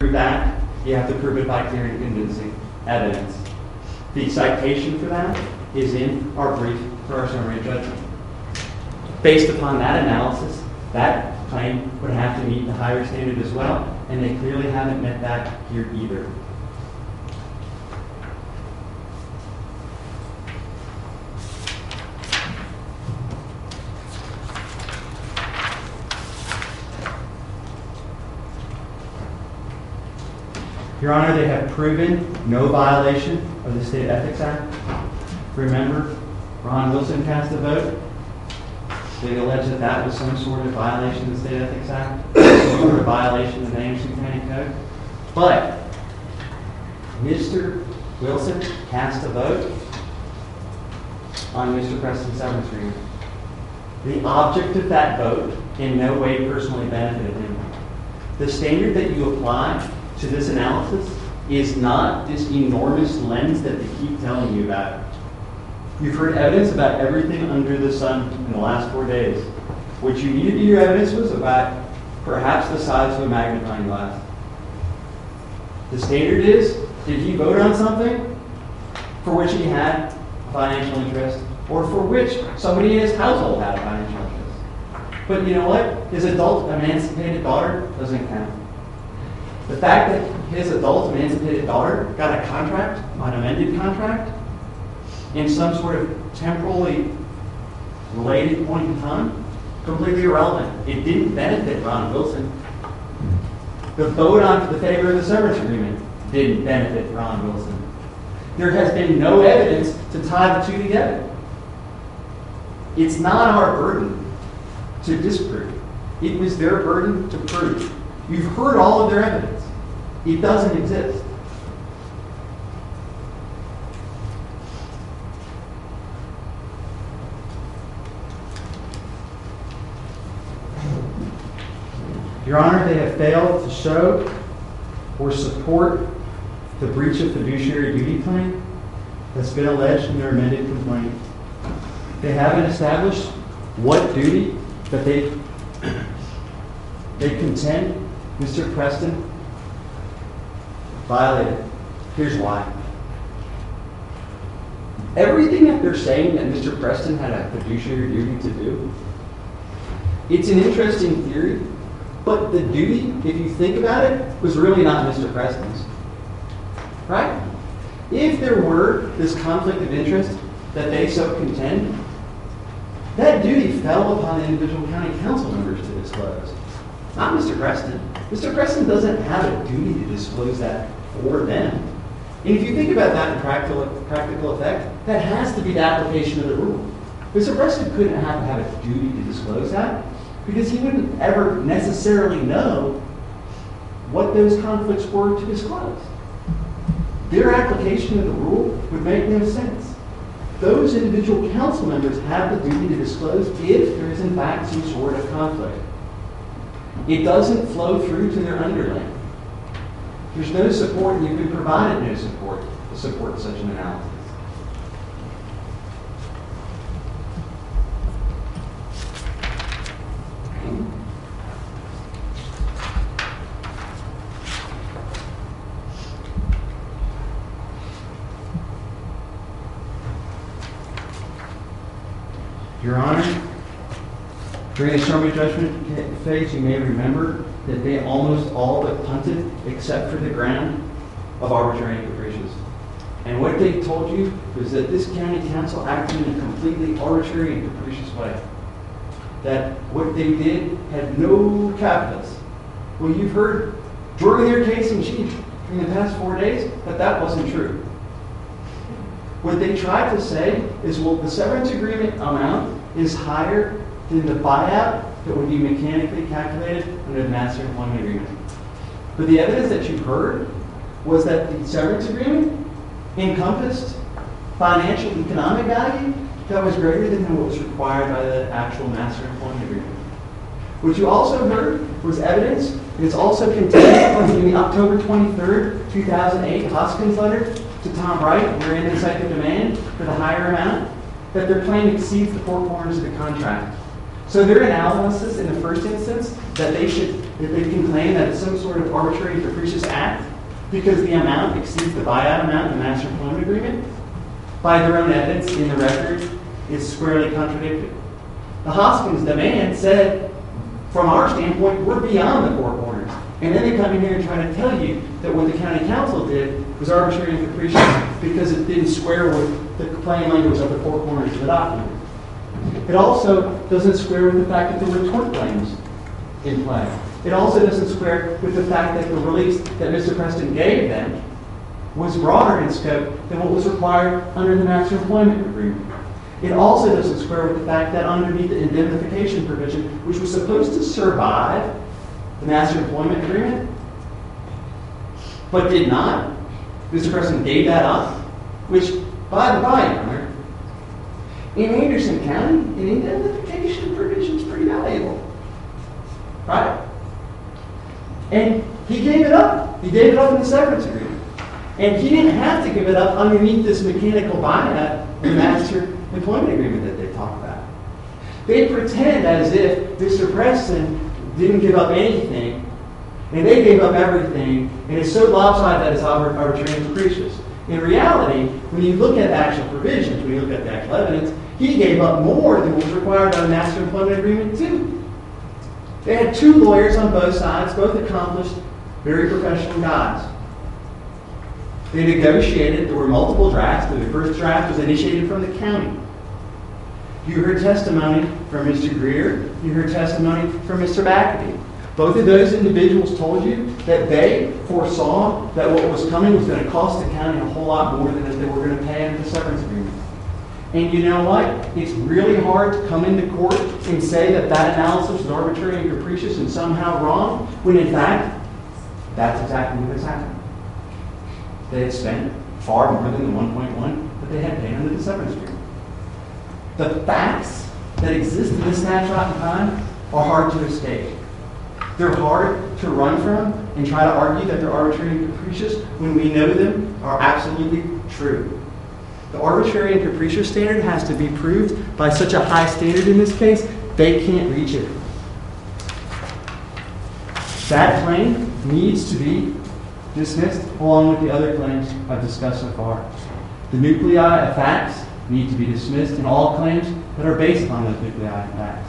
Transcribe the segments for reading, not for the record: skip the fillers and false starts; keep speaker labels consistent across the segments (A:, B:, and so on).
A: prove that, you have to prove it by clear and convincing evidence. The citation for that is in our brief for our summary judgment. Based upon that analysis, that claim would have to meet the higher standard as well, and they clearly haven't met that here either. Your Honor, they have proven no violation of the State Ethics Act. Remember, Ron Wilson cast a vote. They allege that that was some sort of violation of the State Ethics Act, some sort of violation of the Anderson County Code. But Mr. Wilson cast a vote on Mr. Preston's severance agreement. The object of that vote in no way personally benefited him. The standard that you apply to this analysis is not this enormous lens that they keep telling you about. You've heard evidence about everything under the sun in the last 4 days. What you needed in your evidence was about perhaps the size of a magnifying glass. The standard is, did he vote on something for which he had a financial interest, or for which somebody in his household had a financial interest? But you know what? His adult emancipated daughter doesn't count. The fact that his adult emancipated daughter got a contract, an amended contract, in some sort of temporally related point in time, completely irrelevant. It didn't benefit Ron Wilson. The vote on the favor of the severance agreement didn't benefit Ron Wilson. There has been no evidence to tie the two together. It's not our burden to disprove. It was their burden to prove. You've heard all of their evidence. It doesn't exist. Your Honor, they have failed to show or support the breach of fiduciary duty claim that's been alleged in their amended complaint. They haven't established what duty that they contend Mr. Preston violated. Here's why. Everything that they're saying that Mr. Preston had a fiduciary duty to do, it's an interesting theory, but the duty, if you think about it, was really not Mr. Preston's. Right? If there were this conflict of interest that they so contend, that duty fell upon the individual county council members to disclose, not Mr. Preston. Mr. Preston doesn't have a duty to disclose that for them. And if you think about that in practical effect, that has to be the application of the rule. Mr. Preston couldn't have a duty to disclose that because he wouldn't ever necessarily know what those conflicts were to disclose. Their application of the rule would make no sense. Those individual council members have the duty to disclose if there is in fact some sort of conflict. It doesn't flow through to their underling. There's no support, and you've been provided no support to support such an analysis. Your Honor, during the summary judgment phase, you may remember that they almost all but punted except for the ground of arbitrary and capricious. And what they told you was that this county council acted in a completely arbitrary and capricious way. That what they did had no capitals. Well, you've heard during their case in chief in the past 4 days that that wasn't true. What they tried to say is, well, the severance agreement amount is higher than the buyout that would be mechanically calculated under the master employment agreement. But the evidence that you heard was that the severance agreement encompassed financial economic value that was greater than what was required by the actual master employment agreement. What you also heard was evidence, and it's also contained in the October 23rd, 2008 Hoskins letter to Tom Wright, wherein they cite the demand for the higher amount, that their claim exceeds the four corners of the contract. So their analysis in the first instance, that they should that they can claim that it's some sort of arbitrary and capricious act because the amount exceeds the buyout amount in the master employment agreement, by their own evidence in the record, is squarely contradicted. The Hoskins demand said, from our standpoint, we're beyond the four corners. And then they come in here and try to tell you that what the county council did was arbitrary and capricious because it didn't square with the plain language of the four corners of the document. It also doesn't square with the fact that there were tort claims in play. It also doesn't square with the fact that the release that Mr. Preston gave them was broader in scope than what was required under the master employment agreement. It also doesn't square with the fact that underneath the indemnification provision, which was supposed to survive the master employment agreement, but did not, Mr. Preston gave that up, which, by the by, Your Honor, in Anderson County, an indemnification provision is pretty valuable, right? And he gave it up. He gave it up in the severance agreement. And he didn't have to give it up underneath this mechanical buyout of the master employment agreement that they talk about. They pretend as if Mr. Preston didn't give up anything, and they gave up everything, and it's so lopsided that it's arbitrary and capricious. In reality, when you look at the actual provisions, when you look at the actual evidence, he gave up more than was required by the master employment agreement too. They had two lawyers on both sides, both accomplished, very professional guys. They negotiated. There were multiple drafts. The first draft was initiated from the county. You heard testimony from Mr. Greer. You heard testimony from Mr. McAfee. Both of those individuals told you that they foresaw that what was coming was going to cost the county a whole lot more than they were going to pay under the severance agreement. And you know what? It's really hard to come into court and say that that analysis is arbitrary and capricious and somehow wrong, when in fact, that's exactly what has happened. They had spent far more than the 1.1 that they had paid under the severance agreement. The facts that exist in this snapshot in time are hard to escape. They're hard to run from and try to argue that they're arbitrary and capricious when we know them are absolutely true. The arbitrary and capricious standard has to be proved by such a high standard in this case, they can't reach it. That claim needs to be dismissed along with the other claims I've discussed so far. The nuclei of facts need to be dismissed, and all claims that are based on those nuclei of facts.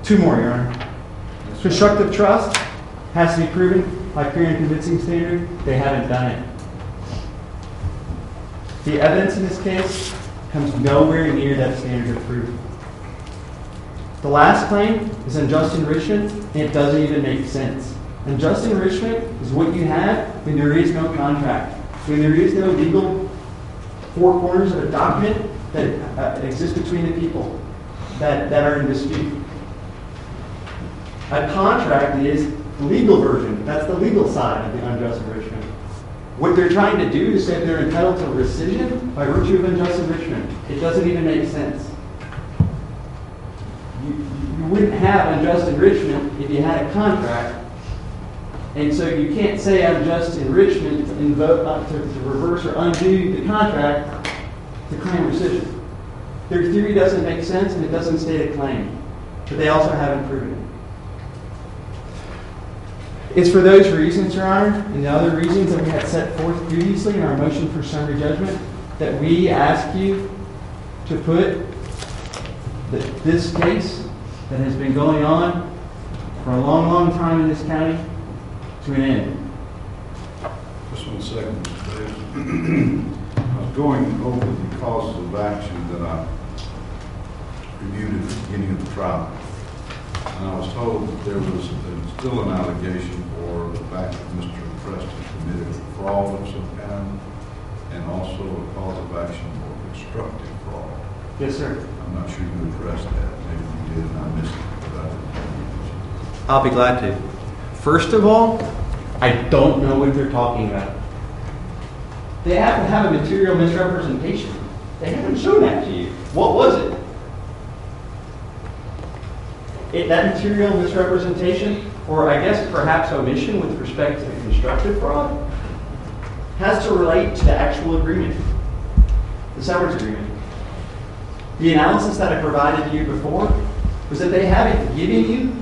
A: Two more, Your Honor. Constructive trust has to be proven by clear and convincing standard. They haven't done it. The evidence in this case comes nowhere near that standard of proof. The last claim is unjust enrichment, and it doesn't even make sense. Unjust enrichment is what you have when there is no contract, when there is no legal four corners of a document that exists between the people that are in dispute. A contract is the legal version. That's the legal side of the unjust enrichment. What they're trying to do is say they're entitled to rescission by virtue of unjust enrichment. It doesn't even make sense. You wouldn't have unjust enrichment if you had a contract, and so you can't say unjust enrichment to reverse or undo the contract to claim rescission. Their theory doesn't make sense, and it doesn't state a claim, but they also haven't proven it. It's for those reasons, Your Honor, and the other reasons that we had set forth previously in our motion for summary judgment, that we ask you to put this case that has been going on for a long, long time in this county to an end.
B: Just 1 second, please. I was going over the causes of action that I reviewed at the beginning of the trial. And I was told that there was still an allegation for the fact that Mr. Preston committed a fraud of some kind, and also a cause of action for constructive fraud.
A: Yes, sir.
B: I'm not sure you addressed that. Maybe you did, and I missed it. But I didn't.
A: I'll be glad to. First of all, I don't know what they're talking about. They have to have a material misrepresentation. They haven't shown that to you. What was it? That material misrepresentation, or I guess perhaps omission with respect to the constructive fraud, has to relate to the actual agreement. the severance agreement. The analysis that I provided to you before was that they haven't given you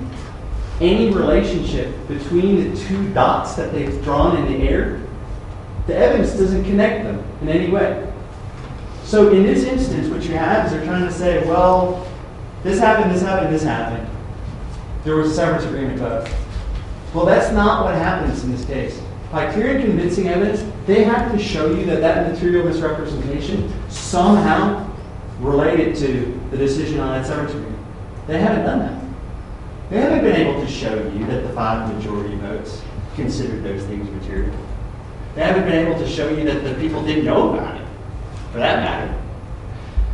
A: any relationship between the two dots that they've drawn in the air. The evidence doesn't connect them in any way. So in this instance, what you have is they're trying to say, well, this happened, this happened, this happened. There was a severance agreement vote. Well, that's not what happens in this case. By clear and convincing evidence, they have to show you that that material misrepresentation somehow related to the decision on that severance agreement. They haven't done that. They haven't been able to show you that the 5 majority votes considered those things material. They haven't been able to show you that the people didn't know about it, for that matter.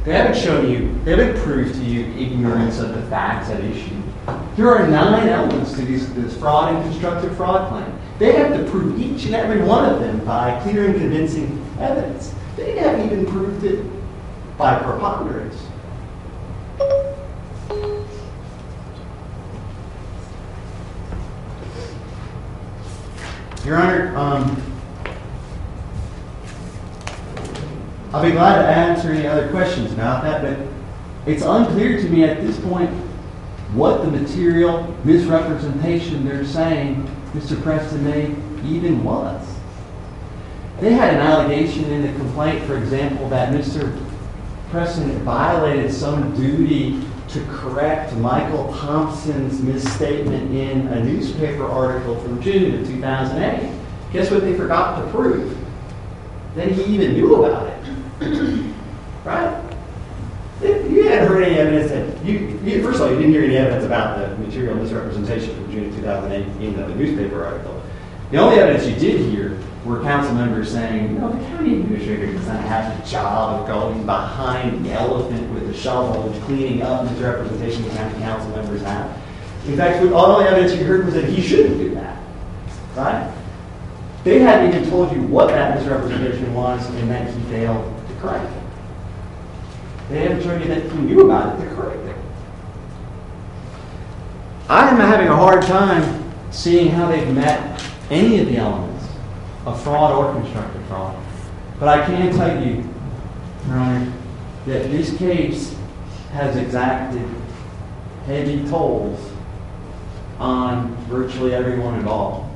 A: They haven't proved to you ignorance of the facts at issue. There are 9 elements to this fraud and constructive fraud claim. They have to prove each and every one of them by clear and convincing evidence. They haven't even proved it by preponderance. Your Honor, I'll be glad to answer any other questions about that, but it's unclear to me at this point what the material misrepresentation they're saying Mr. Preston made even was. They had an allegation in the complaint, for example, that Mr. Preston violated some duty to correct Michael Thompson's misstatement in a newspaper article from June of 2008. Guess what they forgot to prove? That he even knew about it. Right? You hadn't heard any evidence that first of all, you didn't hear any evidence about the material misrepresentation from June of 2008 in the newspaper article. The only evidence you did hear were council members saying, no, the county administrator does not have the job of going behind the elephant with the shovel and cleaning up misrepresentation that county council members have. In fact, all the evidence you heard was that he shouldn't do that. Right? They hadn't even told you what that misrepresentation was and that he failed to correct it. They haven't shown you that he knew about it to correct it. I am having a hard time seeing how they've met any of the elements of fraud or constructive fraud. But I can tell you, Your Honor, that this case has exacted heavy tolls on virtually everyone involved,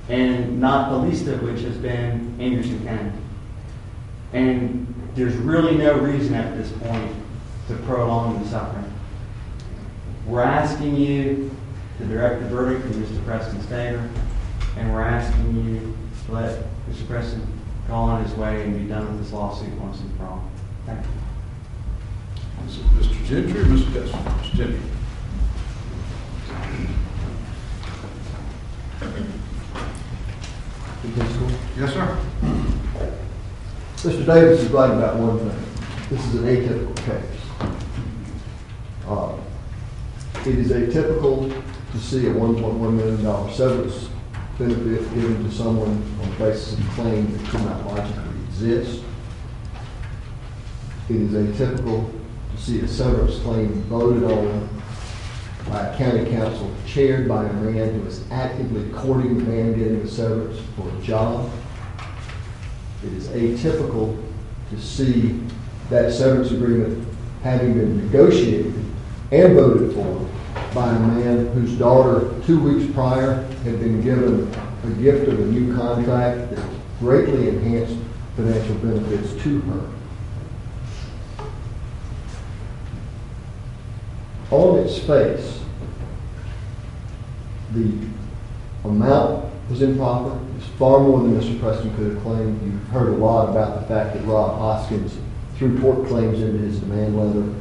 A: and not the least of which has been Anderson County. And there's really no reason at this point to prolong the suffering. We're asking you to direct the verdict in Mr. Preston's favor, and we're asking you to let Mr. Preston go on his way and be done with this lawsuit once and for all. Thank you.
B: Mr. Gentry or Mr. Preston? Mr. Gentry. Yes, sir.
C: Mr. Davis is right about one thing. This is an atypical case. It is atypical to see a $1.1 million severance benefit given to someone on the basis of a claim that could not logically exist. It is atypical to see a severance claim voted on by a county council chaired by a man who is actively courting the man getting a severance for a job. It is atypical to see that severance agreement having been negotiated and voted for by a man whose daughter 2 weeks prior had been given a gift of a new contract that greatly enhanced financial benefits to her. On its face, the amount was improper. It's far more than Mr. Preston could have claimed. You've heard a lot about the fact that Rob Hoskins threw tort claims into his demand letter.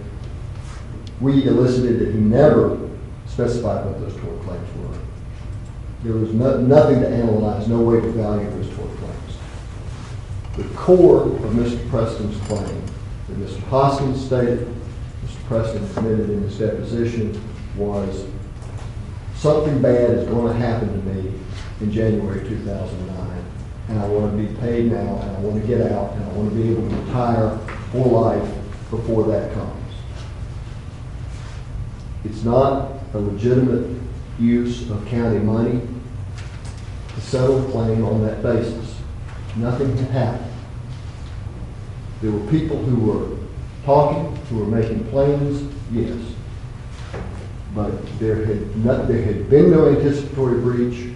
C: We elicited that he never specified what those tort claims were. There was nothing to analyze, no way to value those tort claims. The core of Mr. Preston's claim that Mr. Hoskins stated, Mr. Preston admitted in his deposition, was something bad is going to happen to me in January 2009, and I want to be paid now, and I want to get out, and I want to be able to retire for life before that comes. It's not a legitimate use of county money to settle a claim on that basis. Nothing can happen. There were people who were talking, who were making plans, yes. But there had been no anticipatory breach.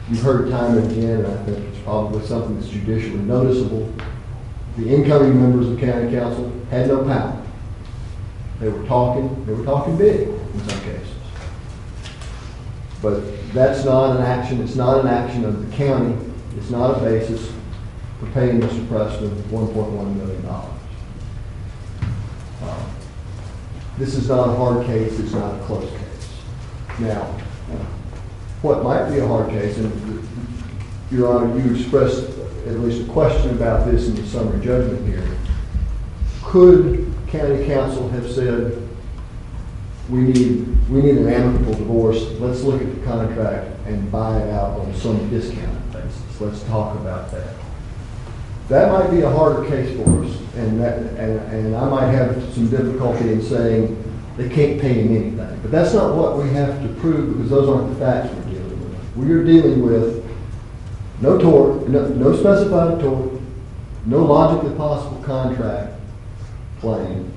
C: You've heard time and again, and I think it's probably something that's judicially noticeable. The incoming members of county council had no power. They were talking big in some cases. But that's not an action, it's not an action of the county, it's not a basis for paying Mr. Preston $1.1 million. This is not a hard case, it's not a close case. Now, what might be a hard case, and Your Honor, you expressed at least a question about this in the summary judgment hearing. Could county council have said, we need an amicable divorce, let's look at the contract and buy it out on some discounted basis. Let's talk about that. That might be a harder case for us, and I might have some difficulty in saying they can't pay him anything. But that's not what we have to prove, because those aren't the facts we're dealing with. We're dealing with no tort, no specified tort, no logically possible contract claim,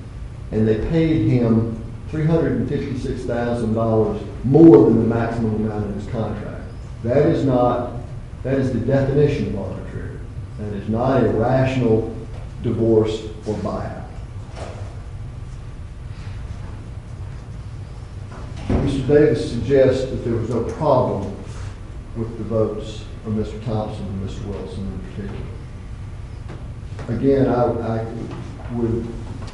C: and they paid him $356,000 more than the maximum amount of his contract. That is the definition of arbitrary. That is not a rational divorce or buyout. Mr. Davis suggests that there was no problem with the votes of Mr. Thompson and Mr. Wilson in particular. Again, I would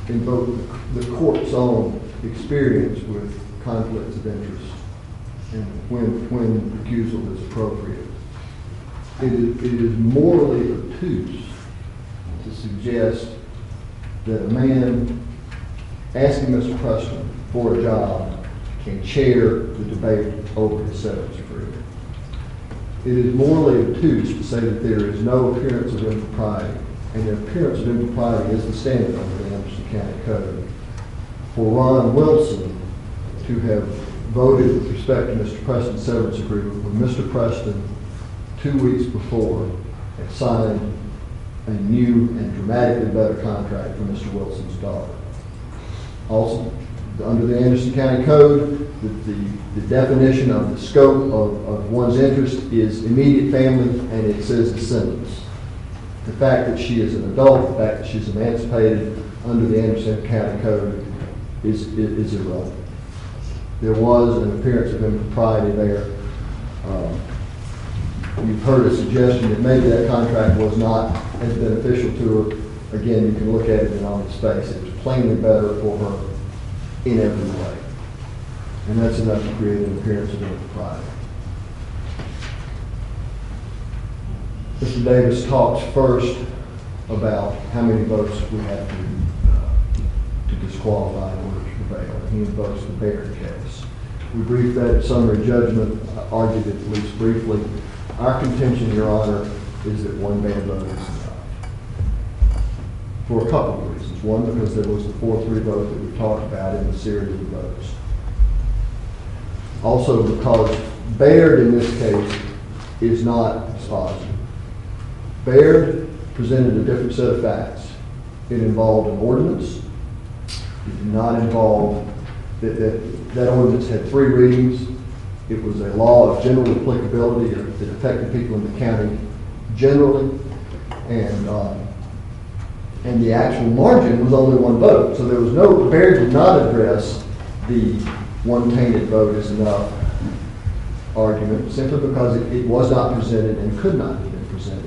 C: invoke the court's own experience with conflicts of interest and when recusal is appropriate. It is morally obtuse to suggest that a man asking Mr. Preston for a job can chair the debate over his severance agreement. It is morally obtuse to say that there is no appearance of impropriety, and the appearance of impropriety is the standard under the Anderson County Code. For Ron Wilson to have voted with respect to Mr. Preston's severance agreement when Mr. Preston 2 weeks before had signed a new and dramatically better contract for Mr. Wilson's daughter. Also, under the Anderson County Code, the definition of the scope of one's interest is immediate family, and it says descendants. The fact that she is an adult, the fact that she's emancipated under the Anderson County Code is irrelevant. There was an appearance of impropriety there. You've heard a suggestion that maybe that contract was not as beneficial to her. Again, you can look at it on its face. It was plainly better for her in every way. And that's enough to create an appearance of impropriety. Mr. Davis talks first about how many votes we have to disqualify in order to prevail. He invokes the Baird case. We briefed that at summary judgment, argued it at least briefly. Our contention, Your Honor, is that one bad vote is enough. For a couple of reasons. One, because there was the 4-3 vote that we talked about in the series of votes. Also because Baird in this case is not dispositive. Baird presented a different set of facts. It involved an ordinance. It did not involve, that ordinance had 3 readings. It was a law of general applicability that affected people in the county generally. And the actual margin was only 1 vote. So there was no, Baird did not address the one tainted vote is enough argument, simply because it was not presented and could not have been presented.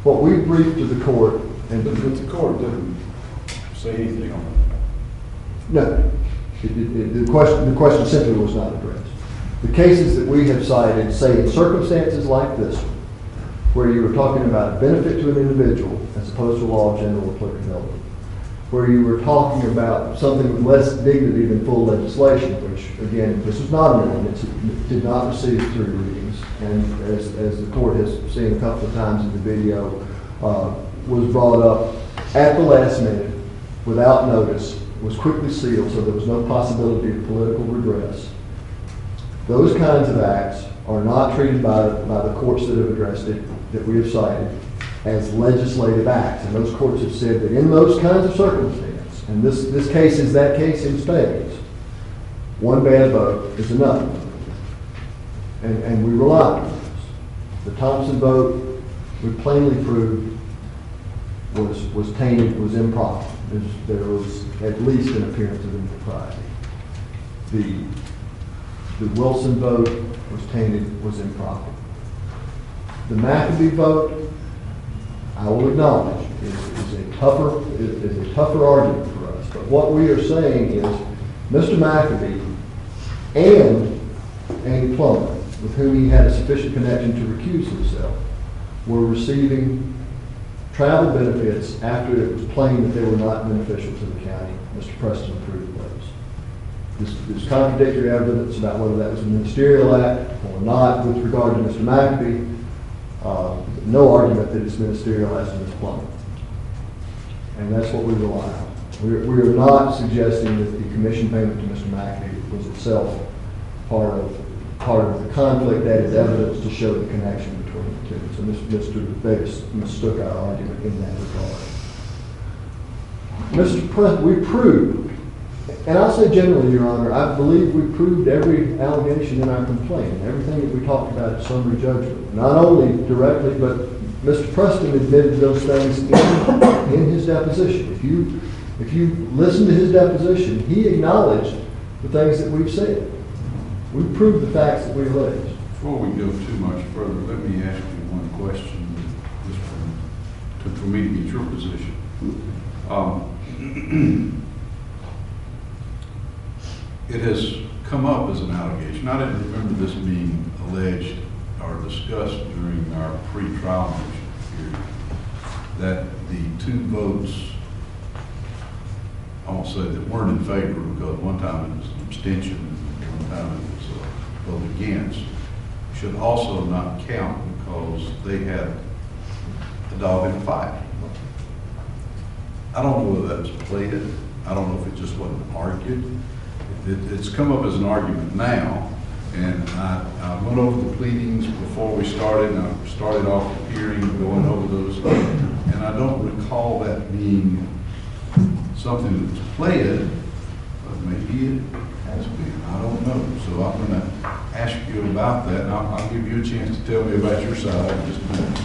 C: What we briefed to the court, and
B: But the court didn't say anything on that.
C: no, the question simply was not addressed. The cases that we have cited say in circumstances like this one, where you were talking about a benefit to an individual as opposed to a law of general applicability, where you were talking about something with less dignity than full legislation, which, again, this was not an ordinance. It did not receive 3 readings, and as the court has seen a couple of times in the video, was brought up at the last minute without notice, was quickly sealed, so there was no possibility of political redress. Those kinds of acts are not treated by the courts that have addressed it, that we have cited, as legislative acts. And those courts have said that in those kinds of circumstances, and this case is that case in spades, one bad vote is enough. And we rely on this. The Thompson vote, we plainly proved, was tainted, was improper. There was at least an appearance of impropriety. The Wilson vote was tainted, was improper. The McAbee vote, I will acknowledge, is a tougher argument for us. But what we are saying is Mr. McAbee and Andy Plummer, with whom he had a sufficient connection to recuse himself, were receiving travel benefits after it was plain that they were not beneficial to the county. Mr. Preston approved those. There's contradictory evidence about whether that was a ministerial act or not with regard to Mr. McAbee. No argument that it's ministerial as to Ms. Plummer. And that's what we rely on. We are not suggesting that the commission payment to Mr. McAbee was itself part of the conflict. That is evidence to show the connection between the two. So Mr. Davis mistook our argument in that regard. Mr. President, we proved, and I'll say generally, Your Honor, I believe we proved every allegation in our complaint, everything that we talked about at summary judgment. Not only directly, but Mr. Preston admitted those things in his deposition. If you listen to his deposition, he acknowledged the things that we've said. We proved the facts that we alleged.
B: Before we go too much further, let me ask you one question, just for me to get your position. It has come up as an allegation. I didn't remember this being alleged or discussed during our pre-trial motion period, that the two votes, I won't say that weren't in favor, because one time it was an abstention and one time it was a vote against, should also not count because they had a dog in the fight. I don't know whether that was played. I don't know if it just wasn't argued. It's come up as an argument now, and I went over the pleadings before we started, and I started off the hearing going over those, and I don't recall that being something that was played, but maybe it has been. I don't know. So I'm going to ask you about that, and I'll give you a chance to tell me about your side in just a minute.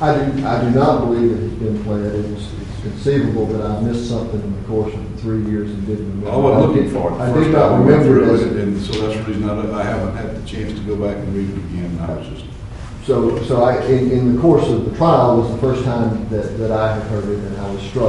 C: I do not believe it has been played. It's conceivable that I missed something in the course of the 3 years and didn't remember.
B: I wasn't looking for it.
C: I did not remember it.
B: And so that's the reason I haven't had the chance to go back and read it again. I was just...
C: So in the course of the trial was the first time that I had heard it, and I was struck